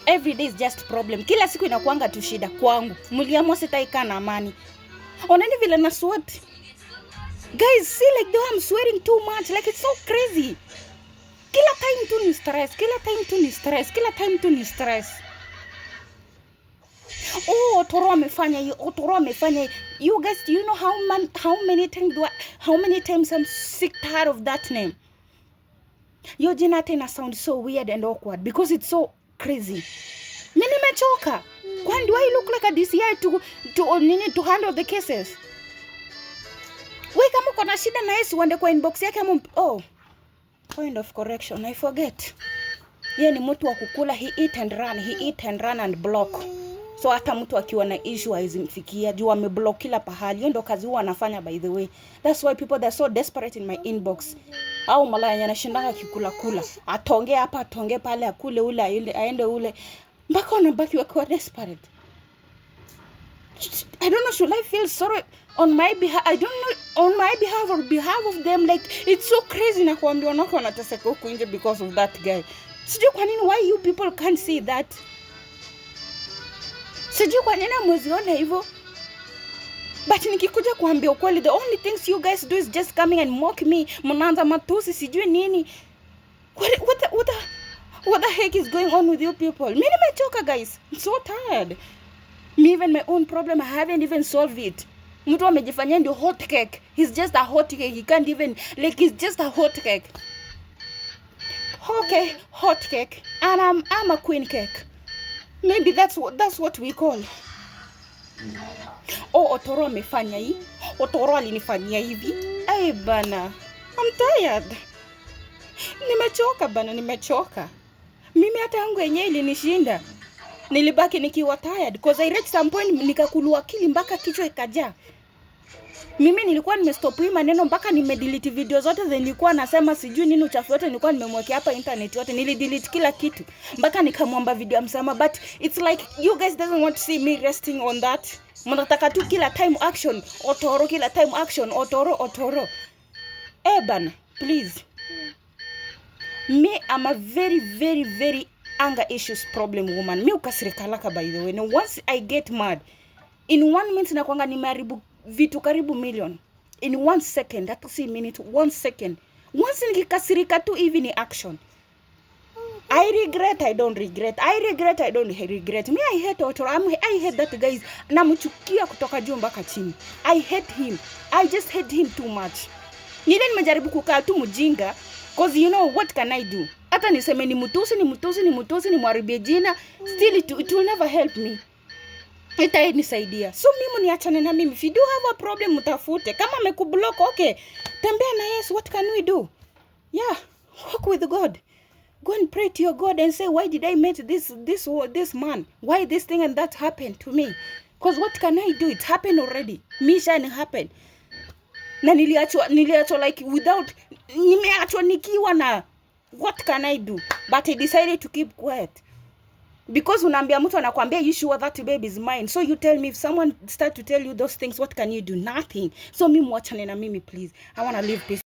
Every day is just problem. Kila siku inakuanga tu shida kwangu. Mliamua sitaikaa na amani. Oneni vile na sweat. Guys, see like though I'm sweating too much. Like it's so crazy. Kila time tu ni stress. Kila time tu ni stress. Kila time tu ni stress. Oh, Otoro amefanya hiyo. Otoro amefanya hiyo. You guys, do you know how many times I'm sick tired of that name? Yo jina hata ina sound so weird and awkward because it's so crazy. Mimi nimechoka. Why do I look like a DCI to handle the cases? Wewe kama uko na shida na Yesu uende kwa inbox yake oh. Point of correction, I forget. Yeye ni mtu wa kukula, he eat and run and block. So hata mtu akiwa na issue haizimfikia juu ameblock kila pahali. Hiyo ndio kazi huwa anafanya by the way. That's why people they're so desperate in my inbox. Au malaya yanashindanga kula. Atongea hapa, atongea pale, akule ule, aende ule. Mpaka wanabaki wakiwa desperate. I don't know, should I feel sorry on my behalf? I don't know, on my behalf or behalf of them. Like, it's so crazy na kuambia wanako wanateseka huku nje because of that guy. Sijui kwa nini, why you people can't see that? Sijui kwa nini mweziona hivyo. But nikikuja kuambia ukweli, the only things you guys do is just coming and mock me. Mnaanza matusi sijui nini. What the heck is going on with you people? Mimi nimechoka guys. I'm so tired. Me even my own problem, I haven't even solved it. Mtu amejifanyia ndio hot cake. He's just a hot cake. He can't even, like, he's just a hot cake. Okay, hot cake. And I'm a queen cake. Maybe that's what we call. Oh, Otoro amefanya hii. Otoro alinifanyia hivi. Ai bana. I'm tired. Nimechoka. Mimi hata yangu yenyewe ilinishinda. Nilibaki nikiwa tired because I reached some point nikakulua akili mpaka kichwa ikajaa. Mimi nilikuwa nimestop hii maneno mpaka nimedelete video zote zenye nilikuwa nasema sijui nini uchafu wote nilikuwa nimemwekea hapa internet yote. Nilidelete kila kitu mpaka nikamwomba video amsama, but it's like you guys doesn't want to see me resting on that. Mnataka tu kila time action. Otoro kila time action. Otoro. Bana, please. Me, I'm a very, very, very anger issues problem woman. Mi ukasirika haraka by the way. And once I get mad, in 1 minute nakuanga nimeharibu vitu karibu million. In 1 second, hata si minute, 1 second. Once nikikasirika tu hivi ni action. I regret, I don't regret. I regret, I don't regret. Me, I hate Otoro. I hate that guy. Namchukia kutoka juu mpaka chini. I hate him. I just hate him too much. Nile nimejaribu kukaa tu mjinga. Cause you know, what can I do? Hata niseme ni mutusi, ni mwaribie jina. Still, it will never help me. Itanisaidia. So mimi niachane na mimi. If you do have a problem, mtafute. Kama amekublock, okay. Tembea na Yesu, what can we do? Yeah, walk with God. Go and pray to your God and say, why did I meet this man? Why this thing and that happened to me? Because what can I do? It happened already. Mission happened. Na niliachwa like without, nimeachwa nikiwa na, what can I do? But I decided to keep quiet. Because unaambia mtu anakuambia you sure that baby is mine. So you tell me, if someone start to tell you those things, what can you do? Nothing. So mimi mwachane na mimi please. I want to live peace.